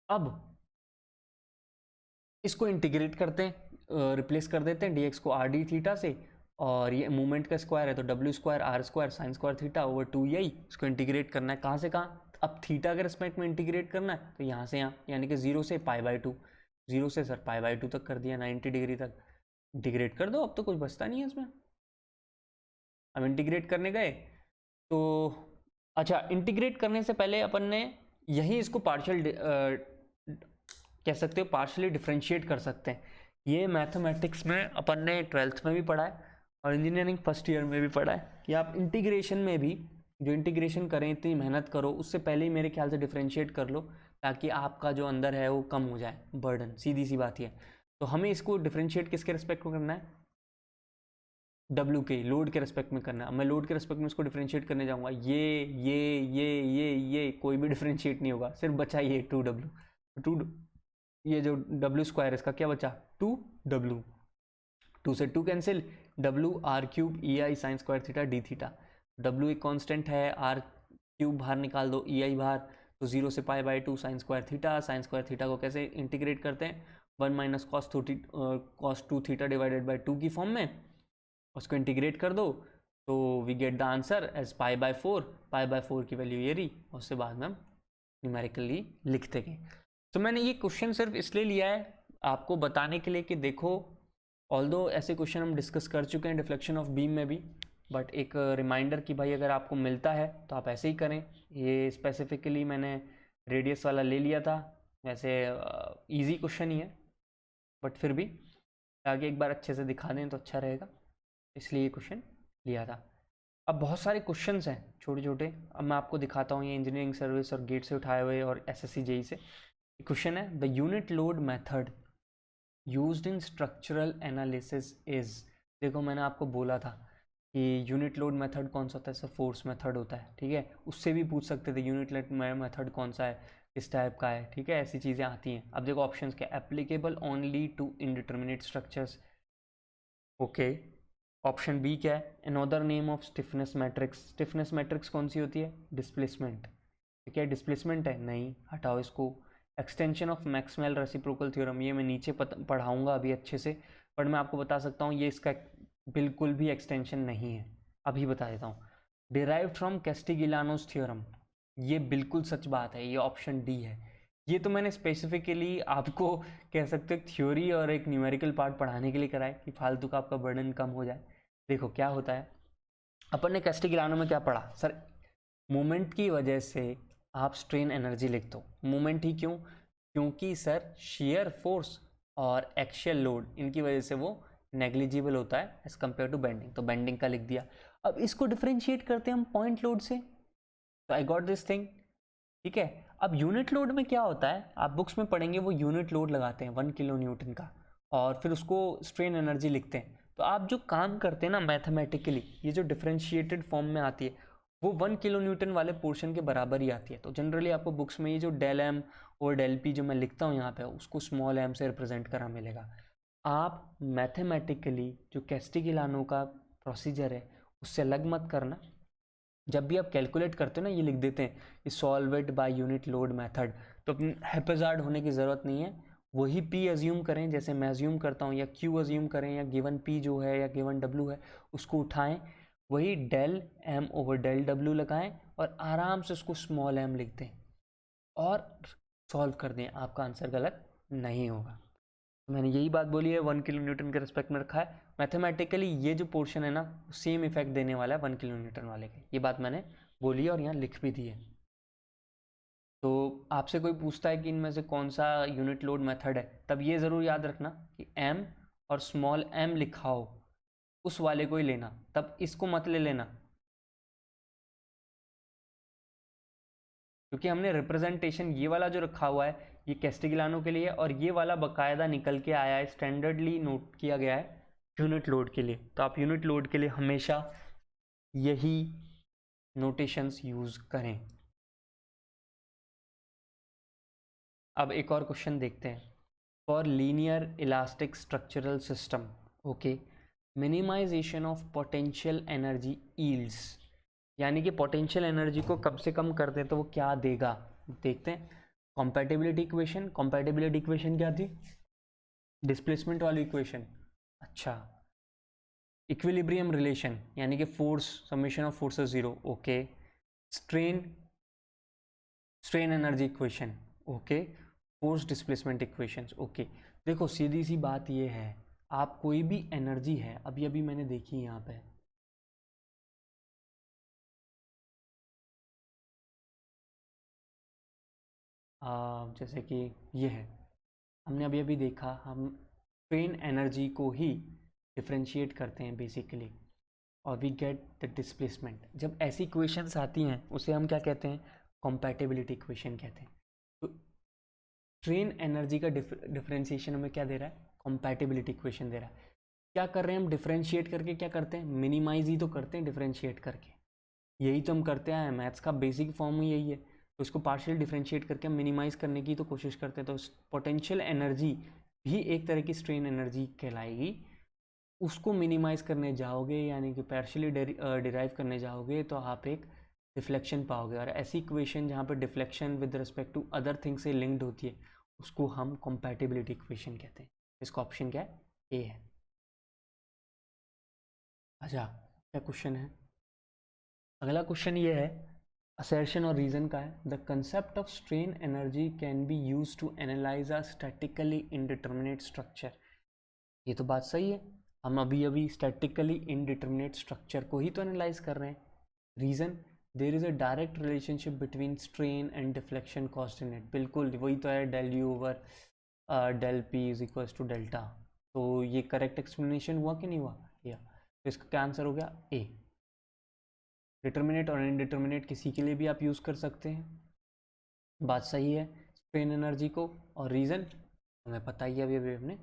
अब इसको इंटीग्रेट करते हैं, रिप्लेस कर देते हैं dx को आर डी थीटा से, और ये मूवमेंट का स्क्वायर है तो W square R square sine square theta over 2EI। इसको इंटीग्रेट करना है कहाँ से कहाँ, अब थीटा के रिस्पेक्ट में इंटीग्रेट करना है, तो यहाँ से यहाँ, यानी कि 0 से π/2, 0 से सर π/2 तक कर दिया, 90 डिग्री तक इंटीग्रेट कर दो। अब तो कुछ बचता नहीं है इसमें। अब इंटीग्रेट करने गए तो अच्छा, इंटीग्रेट करने से पहले अपन ने यही इसको पार्शियल कह सकते हो, पार्शियली डिफ्रेंशिएट कर सकते हैं। ये मैथमेटिक्स में अपन ने 12th में भी पढ़ा है और इंजीनियरिंग फर्स्ट ईयर में भी पढ़ा है कि आप इंटीग्रेशन में भी जो इंटीग्रेशन करें, इतनी मेहनत करो, उससे पहले ही मेरे ख्याल से डिफ्रेंशिएट कर लो ताकि आपका जो अंदर है वो कम हो जाए बर्डन, सीधी सी बात ही है। तो हमें इसको डिफ्रेंशिएट किसके रिस्पेक्ट में करना है, डब्ल्यू के लोड के रेस्पेक्ट में करना है। मैं लोड के रेस्पेक्ट में इसको डिफरेंशिएट करने जाऊंगा, ये कोई भी डिफरेंशिएट नहीं होगा, सिर्फ बचा ये 2W। ये जो डब्ल्यू स्क्वायर इसका क्या बचा, 2W, 2 से 2 cancel, W R cube EI sine square theta D theta. W एक कांस्टेंट है, आर क्यूब बाहर निकाल दो, EI बाहर, तो 0 से π/2 sine square theta. Sine square theta को कैसे इंटीग्रेट करते हैं, 1 minus cos 2 theta divided by 2 की फॉर्म में, उसको इंटीग्रेट कर दो तो we get the answer as π/4। π/4 की वैल्यू ये रही, और उससे बाद में हम न्यूमेरिकली लिखते गए। तो मैंने ये क्वेश्चन सिर्फ इसलिए लिया है आपको बताने के लिए कि देखो, ऑल्दो ऐसे क्वेश्चन हम डिस्कस कर चुके हैं डिफ्लेक्शन ऑफ बीम में भी, बट एक रिमाइंडर कि भाई अगर आपको मिलता है तो आप ऐसे ही करें। ये स्पेसिफिकली मैंने रेडियस वाला ले लिया था, वैसे इजी क्वेश्चन ही है, बट फिर भी आगे एक बार अच्छे से दिखा दें तो अच्छा रहेगा, इसलिए ये क्वेश्चन लिया था। अब बहुत सारे क्वेश्चंस हैं छोटे छोटे, अब मैं आपको दिखाता हूँ। ये इंजीनियरिंग सर्विस और गेट से उठाए हुए और SSC JEE से क्वेश्चन है। The unit load method used in structural analysis is, देखो मैंने आपको बोला था कि यूनिट लोड मेथड कौन सा होता है, सर फोर्स मेथड होता है। ठीक है, उससे भी पूछ सकते थे यूनिट लोड मेथड कौन सा है, किस टाइप का है। ठीक है, ऐसी चीज़ें आती हैं। अब देखो ऑप्शंस क्या, applicable only to indeterminate structures. Okay, option B क्या है, another name of stiffness matrix. Stiffness matrix कौन सी होती है, डिस्प्लेसमेंट। ठीक है, डिस्प्लेसमेंट है, नहीं हटाओ इसको। Extension of Maxwell reciprocal theorem, ये मैं नीचे पढ़ाऊंगा अभी अच्छे से, पर मैं आपको बता सकता हूँ ये इसका बिल्कुल भी एक्सटेंशन नहीं है, अभी बता देता हूँ। डिराइव्ड फ्रॉम कैस्टिगिलानोस थ्योरम, ये बिल्कुल सच बात है, ये ऑप्शन डी है। ये तो मैंने स्पेसिफिकली आपको कह सकते हो थ्योरी और एक न्यूमेरिकल पार्ट पढ़ाने के लिए कराए कि फालतू का आपका बर्डन कम हो जाए। देखो क्या होता है, अपन ने कैस्टिग्लियानो में क्या पढ़ा सर, मोमेंट की वजह से आप स्ट्रेन एनर्जी लिख दो। मोमेंट ही क्यों, क्योंकि सर शेयर फोर्स और एक्शियल लोड इनकी वजह से वो नेग्लिजिबल होता है एज कम्पेयर टू बेंडिंग, तो बेंडिंग का लिख दिया। अब इसको डिफरेंशिएट करते हैं हम पॉइंट लोड से, तो आई गॉट दिस थिंग, ठीक है। अब यूनिट लोड में क्या होता है, आप बुक्स में पढ़ेंगे, वो यूनिट लोड लगाते हैं 1 किलो न्यूटन का, और फिर उसको स्ट्रेन एनर्जी लिखते हैं। तो आप जो काम करते हैं ना मैथमेटिकली, ये जो डिफरेंशिएटेड फॉर्म में आती है, वो 1 किलो न्यूटन वाले पोर्शन के बराबर ही आती है। तो जनरली आपको बुक्स में ये जो डेल एम और डेल पी जो मैं लिखता हूँ यहाँ पे, उसको स्मॉल एम से रिप्रेजेंट करा मिलेगा। आप मैथमेटिकली जो कैस्टिग्लियानो का प्रोसीजर है उससे अलग मत करना। जब भी आप कैलकुलेट करते हो ना, ये लिख देते हैं कि solve it by unit load method, तो हैप्पीजार्ड होने की ज़रूरत नहीं है। वही P अज्यूम करें जैसे मैं अज्यूम करता हूँ, या Q अज्यूम करें, या गिवन P जो है या गिवन W है उसको उठाएं, वही del M over del W लगाएं और आराम से उसको स्मॉल m लिख दें और सॉल्व कर दें, आपका आंसर गलत नहीं होगा। मैंने यही बात बोली है, 1 किलो न्यूटन के रिस्पेक्ट में रखा है। मैथमेटिकली ये जो पोर्शन है ना, सेम इफेक्ट देने वाला है 1 किलो न्यूटन वाले के, ये बात मैंने बोली है और यहाँ लिख भी दी है। तो आपसे कोई पूछता है कि इनमें से कौन सा यूनिट लोड मेथड है, तब ये ज़रूर याद रखना कि m और स्मॉल m लिखा हो उस वाले को ही लेना, तब इसको मत ले लेना, क्योंकि हमने रिप्रेजेंटेशन ये वाला जो रखा हुआ है ये कैस्टिग्लियानो के लिए, और ये वाला बकायदा निकल के आया है, स्टैंडर्डली नोट किया गया है यूनिट लोड के लिए। तो आप यूनिट लोड के लिए हमेशा यही नोटेशंस यूज करें। अब एक और क्वेश्चन देखते हैं। For linear elastic structural system, okay, minimization of potential energy yields, यानी कि पोटेंशियल एनर्जी को कम से कम कर दें तो वो क्या देगा, देखते हैं। कॉम्पैटिबिलिटी इक्वेशन, कॉम्पैटिबिलिटी इक्वेशन क्या थी, डिस्प्लेसमेंट वाली इक्वेशन। अच्छा, इक्विलिब्रियम रिलेशन, यानी कि force summation of forces zero, okay. Strain strain energy equation, okay. Force displacement equations, okay. देखो सीधी सी बात ये है, आप कोई भी एनर्जी है, अभी अभी मैंने देखी यहाँ पे, जैसे कि ये है, हमने अभी अभी देखा, हम स्ट्रेन एनर्जी को ही डिफ्रेंशिएट करते हैं बेसिकली, और वी गेट द डिस्प्लेसमेंट। जब ऐसी इक्वेशंस आती हैं उसे हम क्या कहते हैं, कॉम्पैटिबिलिटी इक्वेशन कहते हैं। तो स्ट्रेन एनर्जी का डिफरेंशिएशन हमें क्या दे रहा है, कॉम्पैटिबिलिटी इक्वेशन दे रहा है। क्या कर रहे हैं हम, डिफरेंशिएट करके क्या करते हैं, मिनिमाइज ही तो करते हैं डिफरेंशिएट करके, यही तो हम करते हैं, मैथ्स का बेसिक फॉर्म ही यही है। तो इसको पार्शियल डिफरेंशिएट करके हम मिनिमाइज करने की तो कोशिश करते हैं। तो पोटेंशियल एनर्जी भी एक तरह की स्ट्रेन एनर्जी कहलाएगी। उसको मिनिमाइज करने जाओगे, यानी कि पार्शियली डिराइव करने जाओगे, तो आप एक डिफ्लेक्शन पाओगे, और ऐसी इक्वेशन जहाँ पर deflection with respect to other thing से लिंक्ड होती है उसको हम कॉम्पैटिबिलिटी इक्वेशन कहते हैं। इसका ऑप्शन क्या है, ए है। अच्छा, क्या क्वेश्चन है, अगला क्वेश्चन ये है, असर्शन और रीजन का है। The concept of strain energy can be use to analyse a statically indeterminate structure. ये तो बात सही है, हम अभी अभी स्टैटिकली इनडिटर्मिनेट स्ट्रक्चर को ही तो एनालाइज कर रहे हैं। Reason, there is a direct relationship between strain and deflection cost in it, बिल्कुल वही तो है, del U over del P is equals to delta. तो ये करेक्ट एक्सप्लेनेशन हुआ कि नहीं हुआ, या तो इसका क्या आंसर हो गया, ए। डिटर्मिनेट और इनडिटर्मिनेट किसी के लिए भी आप यूज़ कर सकते हैं, बात सही है, स्ट्रेन एनर्जी को। और रीज़न हमें पता ही है, अभी अभी हमने।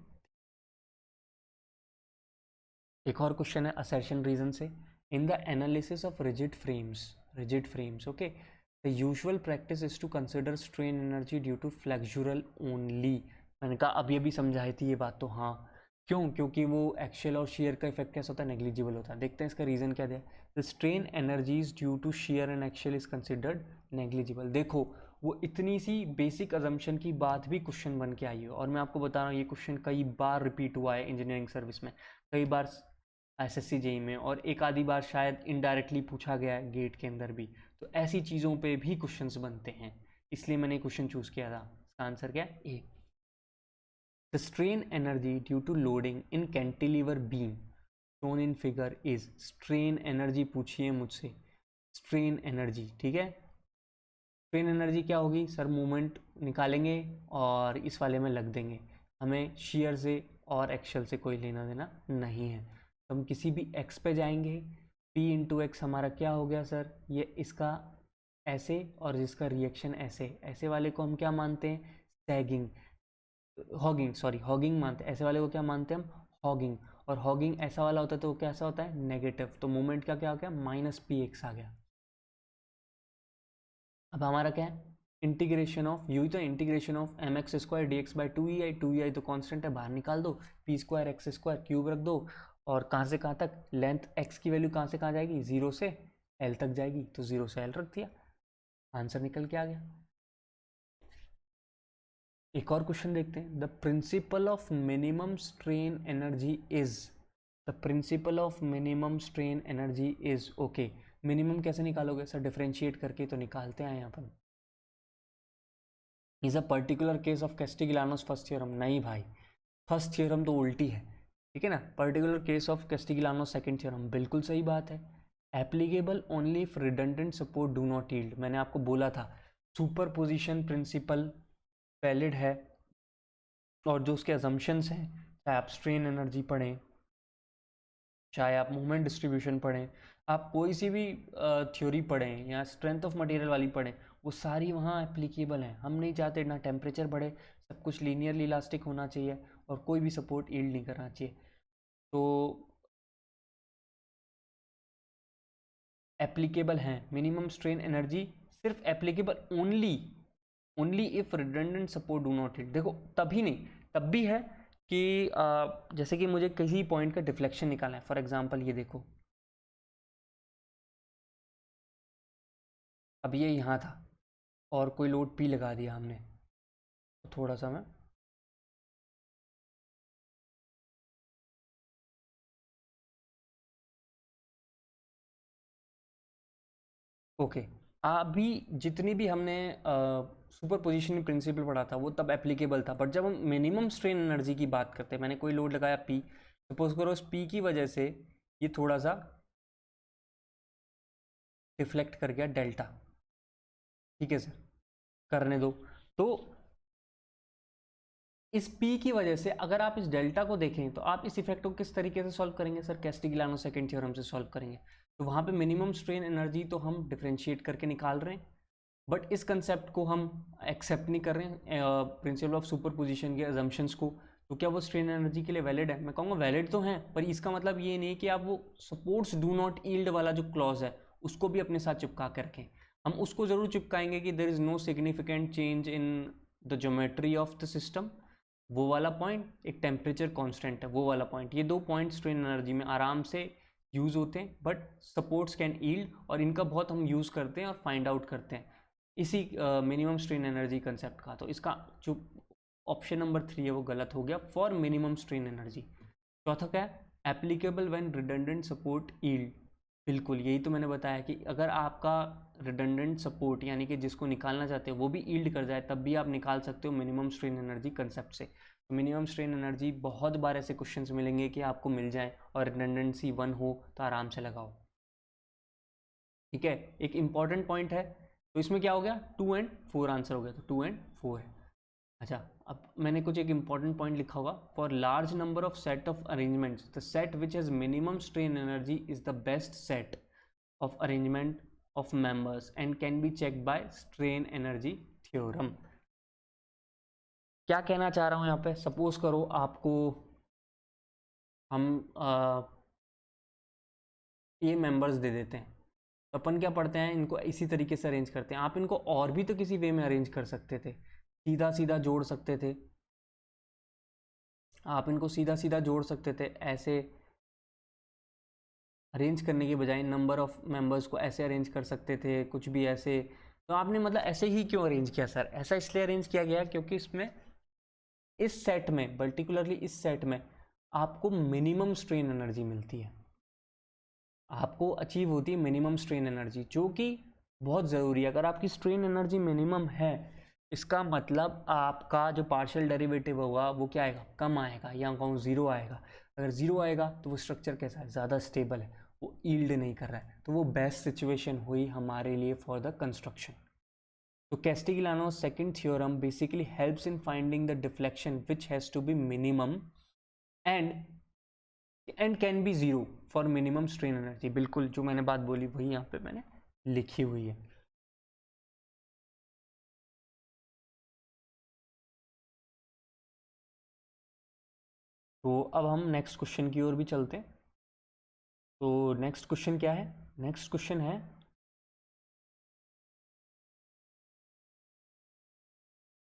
एक और क्वेश्चन है असर्शन रीजन से। In the analysis of rigid frames, okay, the usual practice is to consider strain energy due to flexural only. मैंने कहा अभी अभी समझाई थी ये बात, तो हाँ, क्यों, क्योंकि वो एक्शियल और शेयर का इफेक्ट कैसा होता है, नेग्लिजिबल होता है। देखते हैं इसका रीज़न क्या दिया। The strain energies due to shear and axial is considered negligible. देखो वो इतनी सी बेसिक अजम्पशन की बात भी क्वेश्चन बन के आई है, और मैं आपको बता रहा हूँ ये क्वेश्चन कई बार रिपीट हुआ है इंजीनियरिंग सर्विस में, कई बार एसएससी जेई में, और एक आधी बार शायद इनडायरेक्टली पूछा गया है गेट के अंदर भी। तो ऐसी चीज़ों पे भी क्वेश्चंस बनते हैं, इसलिए मैंने क्वेश्चन चूज़ किया था। इसका आंसर क्या है, A. The strain energy due to loading in cantilever beam shown in figure is, strain energy पूछिए मुझसे, स्ट्रेन एनर्जी, ठीक है। स्ट्रेन एनर्जी क्या होगी सर, मूवमेंट निकालेंगे और इस वाले में लग देंगे, हमें शेयर से और एक्शियल से कोई लेना देना नहीं है। तो हम किसी भी एक्स पे जाएंगे, P इंटू एक्स हमारा क्या हो गया सर, ये इसका ऐसे और जिसका रिएक्शन ऐसे, ऐसे वाले को हम क्या मानते हैं, सैगिंग, हॉगिंग, सॉरी हॉगिंग मानते हैं, ऐसे वाले को क्या मानते हैं हम, हॉगिंग। और हॉगिंग ऐसा वाला होता है तो वो कैसा होता है, नेगेटिव। तो मोमेंट का क्या हो गया, माइनस पी एक्स आ गया। अब हमारा क्या है, इंटीग्रेशन ऑफ, यू ही तो integration of M X square D X by 2EI, 2EI तो कांस्टेंट है, बाहर निकाल दो, P square X square cube रख दो, और कहाँ से कहाँ तक, लेंथ एक्स की वैल्यू कहाँ से कहाँ जाएगी, 0 से एल तक जाएगी, तो 0 से एल रख दिया, आंसर निकल के आ गया। एक और क्वेश्चन देखते हैं, the principle of minimum strain energy is, the principle of minimum strain energy is, okay, minimum कैसे निकालोगे सर, डिफरेंशिएट करके तो निकालते हैं यहाँ पर, is a particular case of Castigliano's first theorem, नहीं भाई, फर्स्ट थ्योरम तो उल्टी है, ठीक है ना, particular case of Castigliano's second theorem, बिल्कुल सही बात है। Applicable only if redundant support do not yield, मैंने आपको बोला था सुपरपोजिशन प्रिंसिपल वैलिड है, और जो उसके अजम्पशंस हैं, चाहे आप स्ट्रेन एनर्जी पढ़ें, चाहे आप मूवमेंट डिस्ट्रीब्यूशन पढ़ें, आप कोई सी भी थ्योरी पढ़ें या स्ट्रेंथ ऑफ मटेरियल वाली पढ़ें, वो सारी वहाँ एप्लीकेबल हैं। हम नहीं चाहते ना टेम्परेचर बढ़े, सब कुछ लीनियरली इलास्टिक होना चाहिए, और कोई भी सपोर्ट यील्ड नहीं करना चाहिए। तो एप्लीकेबल हैं, मिनिमम स्ट्रेन एनर्जी सिर्फ applicable only if redundant support do not hit, देखो तभी नहीं, तब भी है कि जैसे कि मुझे किसी पॉइंट का डिफ्लेक्शन निकालना है, फॉर एग्जांपल ये देखो, अब ये यहाँ था और कोई लोड पी लगा दिया हमने, तो थोड़ा सा मैं, ओके, अभी जितनी भी हमने सुपर पोजिशनिंग प्रिंसिपल पढ़ा था वो तब एप्लीकेबल था, बट जब हम मिनिमम स्ट्रेन एनर्जी की बात करते हैं, मैंने कोई लोड लगाया पी, सपोज करो उस पी की वजह से ये थोड़ा सा डिफ्लेक्ट कर गया डेल्टा, ठीक है सर, करने दो, तो इस P की वजह से अगर आप इस डेल्टा को देखें तो आप इस इफेक्ट को किस तरीके से सॉल्व करेंगे सर, कैस्टिग्लियानो सेकंड थ्योरम से सॉल्व करेंगे, तो वहाँ पे मिनिमम स्ट्रेन एनर्जी तो हम डिफरेंशिएट करके निकाल रहे हैं, बट इस कंसेप्ट को हम एक्सेप्ट नहीं कर रहे हैं, प्रिंसिपल ऑफ सुपरपोजिशन के अजम्पशंस को, तो क्या वो स्ट्रेन एनर्जी के लिए वैलिड है, मैं कहूँगा वैलिड तो हैं, पर इसका मतलब ये नहीं कि आप वो सपोर्ट्स डू नॉट यील्ड वाला जो क्लॉज है उसको भी अपने साथ चिपका के रखें, हम उसको ज़रूर चिपकाएंगे कि there is no significant change in the geometry of the system, वो वाला पॉइंट, एक टेम्परेचर कांस्टेंट है वो वाला पॉइंट, ये दो पॉइंट स्ट्रेन एनर्जी में आराम से यूज़ होते हैं, बट सपोर्ट्स कैन यील्ड, और इनका बहुत हम यूज़ करते हैं और फाइंड आउट करते हैं इसी मिनिमम स्ट्रेन एनर्जी कंसेप्ट का, तो इसका जो ऑप्शन नंबर 3 है वो गलत हो गया फॉर मिनिमम स्ट्रेन एनर्जी। चौथा क्या है, applicable when redundant support yield, बिल्कुल यही तो मैंने बताया कि अगर आपका रिडंडेंट सपोर्ट यानी कि जिसको निकालना चाहते हो वो भी यील्ड कर जाए तब भी आप निकाल सकते हो मिनिमम स्ट्रेन एनर्जी कंसेप्ट से। तो मिनिमम स्ट्रेन एनर्जी बहुत बार ऐसे क्वेश्चंस मिलेंगे कि आपको मिल जाए और रिडंडेंसी 1 हो तो आराम से लगाओ, ठीक है। एक इंपॉर्टेंट पॉइंट है, तो इसमें क्या हो गया, 2 एंड 4 आंसर हो गया, तो 2 एंड 4 है। अच्छा, अब मैंने कुछ एक इंपॉर्टेंट पॉइंट लिखा होगा, for large number of set of arrangements the set which has minimum strain energy is the best set of arrangement of members and can be check by strain energy theorem. क्या कहना चाह रहा हूँ यहाँ पे, suppose करो आपको हम ये मेंबर्स दे देते हैं, तो अपन क्या पढ़ते हैं, इनको इसी तरीके से अरेंज करते हैं, आप इनको और भी तो किसी वे में अरेंज कर सकते थे, सीधा सीधा जोड़ सकते थे, आप इनको सीधा सीधा जोड़ सकते थे, ऐसे अरेंज करने के बजाय नंबर ऑफ मेंबर्स को ऐसे अरेंज कर सकते थे, कुछ भी ऐसे, तो आपने मतलब ऐसे ही क्यों अरेंज किया सर, ऐसा इसलिए अरेंज किया गया क्योंकि इसमें इस सेट में, पर्टिकुलरली इस सेट में आपको मिनिमम स्ट्रेन एनर्जी मिलती है, आपको अचीव होती है मिनिमम स्ट्रेन एनर्जी, जो कि बहुत ज़रूरी है। अगर आपकी स्ट्रेन एनर्जी मिनिमम है, इसका मतलब आपका जो पार्शियल डेरिवेटिव होगा वो क्या आएगा, कम आएगा, या कहूँ ज़ीरो आएगा। अगर ज़ीरो आएगा तो वो स्ट्रक्चर कैसा है, ज़्यादा स्टेबल है, वो यील्ड नहीं कर रहा है, तो वो बेस्ट सिचुएशन हुई हमारे लिए फॉर द कंस्ट्रक्शन। तो Castigliano's second theorem basically helps in finding the deflection which has to be minimum and can be zero for minimum strain energy, बिल्कुल जो मैंने बात बोली वही यहाँ पे मैंने लिखी हुई है। तो अब हम नेक्स्ट क्वेश्चन की ओर भी चलते हैं। तो नेक्स्ट क्वेश्चन क्या है? नेक्स्ट क्वेश्चन है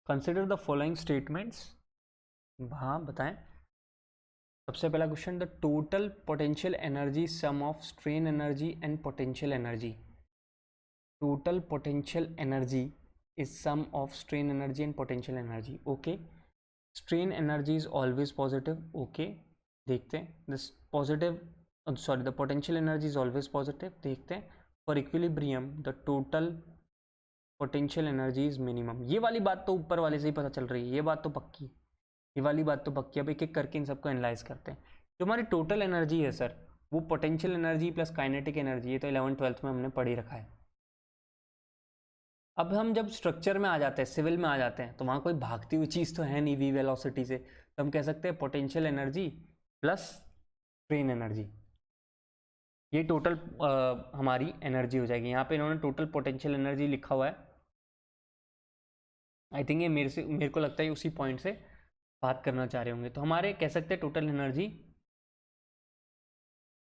कंसिडर द फॉलोइंग स्टेटमेंट्स। हाँ बताएं। सबसे पहला question, the total potential energy sum of strain energy and potential energy. Total potential energy is sum of strain energy and potential energy. Okay, strain energy is always positive. Okay, देखते हैं। This positive, sorry, the potential energy is always positive. देखते हैं। For equilibrium the total potential energy is minimum. ये वाली बात तो ऊपर वाले से ही पता चल रही है, ये बात तो पक्की, ये वाली बात तो पक्की। अब एक एक करके इन सबको एनालाइज करते हैं। जो हमारी टोटल एनर्जी है सर, वो potential energy plus kinetic energy, ये तो 11th-12th में हमने पढ़ ही रखा है। अब हम जब स्ट्रक्चर में आ जाते हैं, सिविल में आ जाते हैं, तो वहाँ कोई भागती हुई चीज़ तो है नहीं वी वेलोसिटी से, तो हम कह सकते हैं potential energy plus strain energy, ये टोटल हमारी एनर्जी हो जाएगी। यहाँ पे इन्होंने टोटल पोटेंशियल एनर्जी लिखा हुआ है। आई थिंक ये मेरे को लगता है उसी पॉइंट से बात करना चाह रहे होंगे। तो हमारे कह सकते हैं टोटल एनर्जी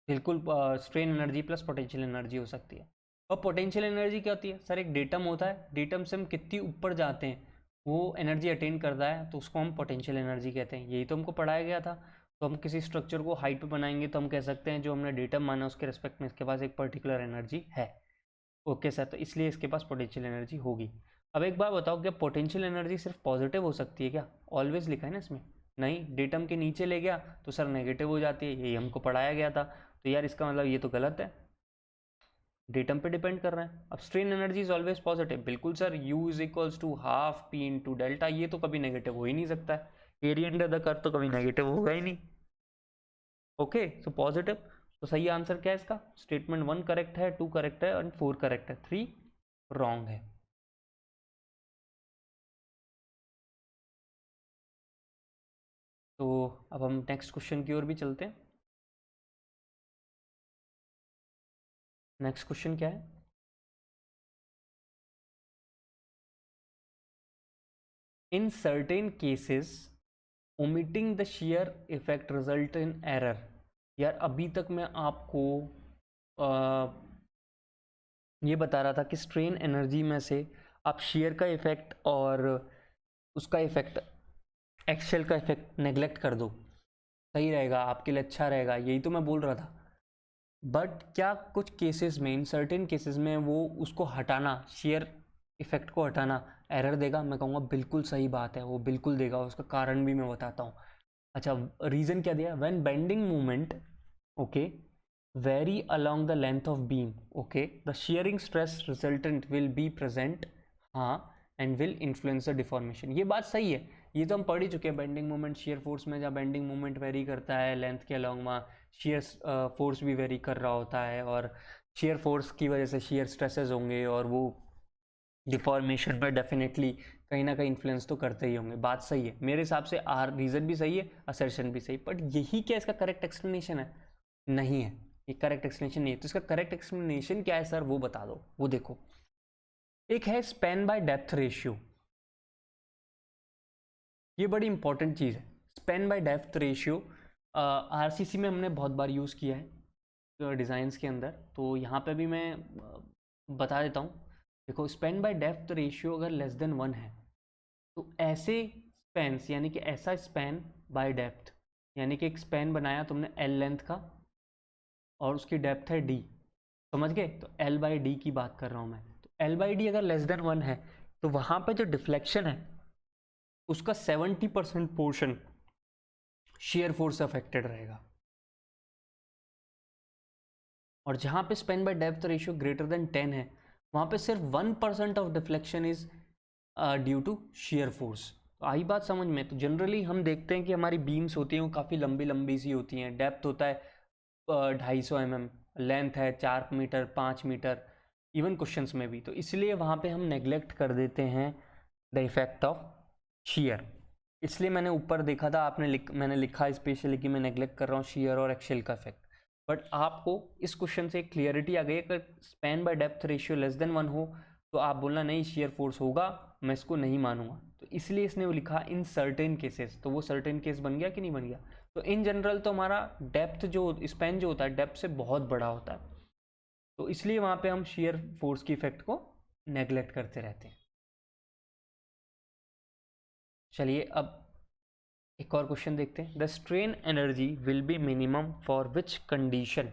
बिल्कुल strain energy plus potential energy हो सकती है। और पोटेंशियल एनर्जी क्या होती है सर? एक डेटम होता है, डेटम से हम कितनी ऊपर जाते हैं वो एनर्जी अटेन करता है, तो उसको हम पोटेंशियल एनर्जी कहते हैं। यही तो हमको पढ़ाया गया था। तो हम किसी स्ट्रक्चर को हाइट पे बनाएंगे तो हम कह सकते हैं जो हमने डेटम माना उसके रिस्पेक्ट में इसके पास एक पर्टिकुलर एनर्जी है। ओके सर, तो इसलिए इसके पास पोटेंशियल एनर्जी होगी। अब एक बार बताओ, क्या पोटेंशियल एनर्जी सिर्फ पॉजिटिव हो सकती है क्या? ऑलवेज लिखा है ना इसमें। नहीं, डेटम के नीचे ले गया तो सर नेगेटिव हो जाती है, यही हमको पढ़ाया गया था। तो यार इसका मतलब ये तो गलत है, डेटम पे डिपेंड कर रहा है। अब strain energy is always positive, बिल्कुल sir. U is equals to half P into delta, ये तो कभी नेगेटिव हो ही नहीं सकता है। एरिया अंडर द कर्व तो कभी नेगेटिव होगा ही नहीं। Okay, so positive. तो सही आंसर क्या है इसका? स्टेटमेंट 1 करेक्ट है, 2 करेक्ट है और 4 करेक्ट है, 3 रॉन्ग है। तो अब हम नेक्स्ट क्वेश्चन की ओर भी चलते हैं। नेक्स्ट क्वेश्चन क्या है? In certain cases omitting the shear effect result in error. यार अभी तक मैं आपको ये बता रहा था कि स्ट्रेन एनर्जी में से आप shear का इफेक्ट और उसका इफेक्ट, एक्सेल का इफेक्ट नेग्लेक्ट कर दो, सही रहेगा, आपके लिए अच्छा रहेगा, यही तो मैं बोल रहा था। बट क्या कुछ केसेस में, इन सर्टेन केसेस में वो उसको हटाना, शेयर इफेक्ट को हटाना एरर देगा? मैं कहूँगा बिल्कुल सही बात है, वो बिल्कुल देगा। उसका कारण भी मैं बताता हूँ। अच्छा, रीज़न क्या दिया? When bending movement okay very along the length of beam, okay, the shearing stress resultant will be present, हाँ, and will influence the deformation. ये बात सही है, ये तो हम पढ़ ही चुके हैं। बेंडिंग मोमेंट शेयर फोर्स में, जब बेंडिंग मोमेंट वेरी करता है लेंथ के अलॉन्ग, वहाँ शेयर फोर्स भी वेरी कर रहा होता है, और शेयर फोर्स की वजह से शेयर स्ट्रेसेस होंगे और वो डिफॉर्मेशन पर डेफिनेटली कहीं ना कहीं इन्फ्लुएंस तो करते ही होंगे। बात सही है मेरे हिसाब से, रीज़न भी सही है, असर्शन भी सही। बट यही क्या इसका करेक्ट एक्सप्लेनेशन है? नहीं है, ये करेक्ट एक्सप्लेनेशन नहीं है। तो इसका करेक्ट एक्सप्लेनेशन क्या है सर, वो बता दो। वो देखो, एक है स्पैन बाय डेप्थ रेशियो, ये बड़ी इंपॉर्टेंट चीज़ है। Span by depth ratio RCC में हमने बहुत बार यूज़ किया है डिज़ाइंस के अंदर, तो यहाँ पे भी मैं बता देता हूँ। देखो, स्पैन बाय डेप्थ रेशियो अगर लेस देन 1 है तो ऐसे स्पैन्स, यानी कि ऐसा स्पैन बाय डेप्थ, यानी कि एक स्पैन बनाया तुमने एल लेंथ का और उसकी डेप्थ है डी, समझ गए? तो एल बाई डी की बात कर रहा हूँ मैं। तो एल बाई डी अगर लेस देन 1 है तो वहाँ पे जो डिफ्लेक्शन है उसका 70% पोर्शन शेयर फोर्स अफेक्टेड रहेगा। और जहाँ पे span by depth ratio greater than 10 है वहाँ पे सिर्फ 1% of deflection is due to shear force. आई बात समझ में? तो जनरली हम देखते हैं कि हमारी बीम्स होती हैं वो काफ़ी लंबी लंबी सी होती हैं, डेप्थ होता है 250 mm, लेंथ है 4 मीटर 5 मीटर, इवन क्वेश्चंस में भी। तो इसलिए वहाँ पे हम नेग्लेक्ट कर देते हैं द इफेक्ट ऑफ शेयर। इसलिए मैंने ऊपर देखा था, मैंने लिखा स्पेशली कि मैं नेग्लेक्ट कर रहा हूँ शेयर और एक्सेल का इफेक्ट। बट आपको इस क्वेश्चन से क्लियरिटी आ गई, अगर span by depth ratio less than 1 हो तो आप बोलना नहीं शेयर फोर्स होगा, मैं इसको नहीं मानूंगा। तो इसलिए इसने वो लिखा इन सर्टेन केसेस, तो वो सर्टेन केस बन गया कि नहीं बन गया? तो इन जनरल तो हमारा डेप्थ जो स्पेन जो होता है डेप्थ से बहुत बड़ा होता है, तो इसलिए वहाँ पे हम शेयर फोर्स की इफेक्ट को नेग्लेक्ट करते रहते हैं। चलिए अब एक और क्वेश्चन देखते हैं। The strain energy will be minimum for which condition.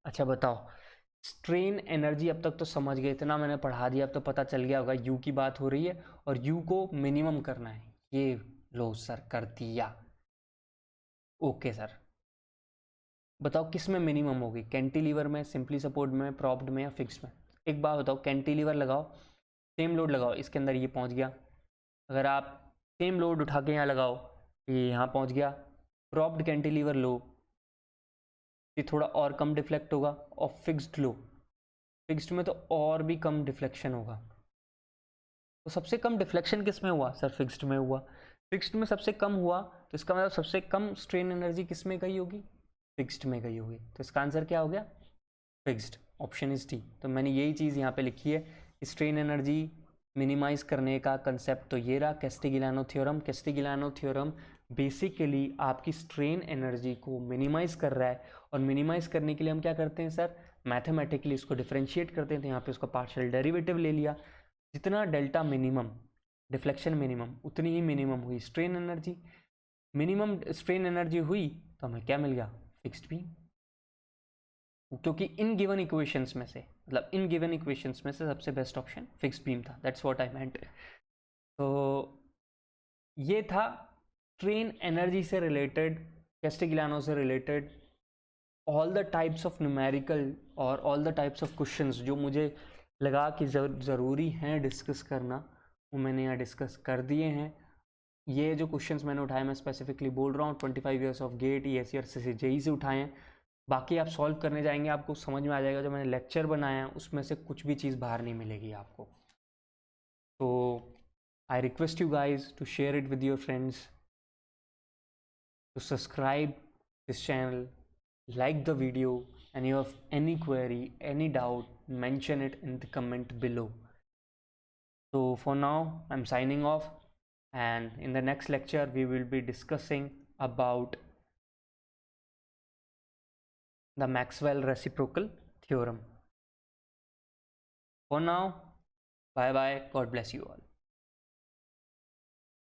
अच्छा बताओ, स्ट्रेन एनर्जी अब तक तो समझ गए, इतना मैंने पढ़ा दिया, अब तो पता चल गया होगा यू की बात हो रही है और यू को मिनिमम करना है। ये लो सर कर दिया। ओके सर, बताओ किस में मिनिमम होगी, कैंटिलीवर में, सिंपली सपोर्ट में, प्रॉप्ड में या फिक्स्ड में। एक बात बताओ, कैंटिलीवर लगाओ, सेम लोड लगाओ, इसके अंदर ये पहुंच गया। अगर आप सेम लोड उठा के यहाँ लगाओ, ये यहाँ पहुंच गया। प्रॉप्ड कैंटिलीवर लो, ये थोड़ा और कम डिफ्लेक्ट होगा, और फिक्स्ड लो, फिक्स्ड में तो और भी कम डिफ्लेक्शन होगा। तो सबसे कम डिफ्लेक्शन किस में हुआ सर, फिक्स्ड में हुआ। फिक्स्ड में सबसे कम हुआ तो इसका मतलब सबसे कम स्ट्रेन एनर्जी किस में गई होगी, फिक्स्ड में गई होगी। तो इसका आंसर क्या हो गया, फिक्स्ड। Option is D. तो मैंने यही चीज़ यहाँ पे लिखी है, स्ट्रेन एनर्जी मिनिमाइज करने का कंसेप्ट तो ये रहा, कैस्टिग्लियानो थ्योरम। कैस्टिग्लियानो थ्योरम बेसिकली आपकी स्ट्रेन एनर्जी को मिनिमाइज कर रहा है, और मिनिमाइज करने के लिए हम क्या करते हैं सर, मैथमेटिकली इसको डिफरेंशिएट करते हैं। तो यहाँ पे उसका पार्शियल डेरिवेटिव ले लिया, जितना डेल्टा मिनिमम, डिफ्लेक्शन मिनिमम, उतनी ही मिनिमम हुई strain energy. Minimum strain energy हुई तो हमें क्या मिल गया, फिक्स्ड बीम। क्योंकि इन गिवन इक्वेशंस में से, मतलब इन गिवन इक्वेशंस में से सबसे बेस्ट ऑप्शन फिक्स्ड बीम था। That's what I meant. तो ये था स्ट्रेन एनर्जी से रिलेटेड, कैस्टिग्लियानो से related all the types of numerical और all the types of questions जो मुझे लगा कि ज़रूरी हैं डिस्कस करना, वो मैंने यहाँ डिस्कस कर दिए हैं। ये जो क्वेश्चंस मैंने उठाए, मैं स्पेसिफिकली बोल रहा हूँ 25 ईयर्स ऑफ गेट, ESE और CCJE से उठाए हैं। बाकी आप सॉल्व करने जाएंगे, आपको समझ में आ जाएगा जो मैंने लेक्चर बनाया है उसमें से कुछ भी चीज़ बाहर नहीं मिलेगी आपको। तो I request you guys to share it with your friends, to subscribe this channel, like the video, and you have any query, any doubt, mention it in the comment below. So for now I'm signing off, and in the next lecture we will be discussing about the Maxwell reciprocal theorem. For now, bye bye, God bless you all.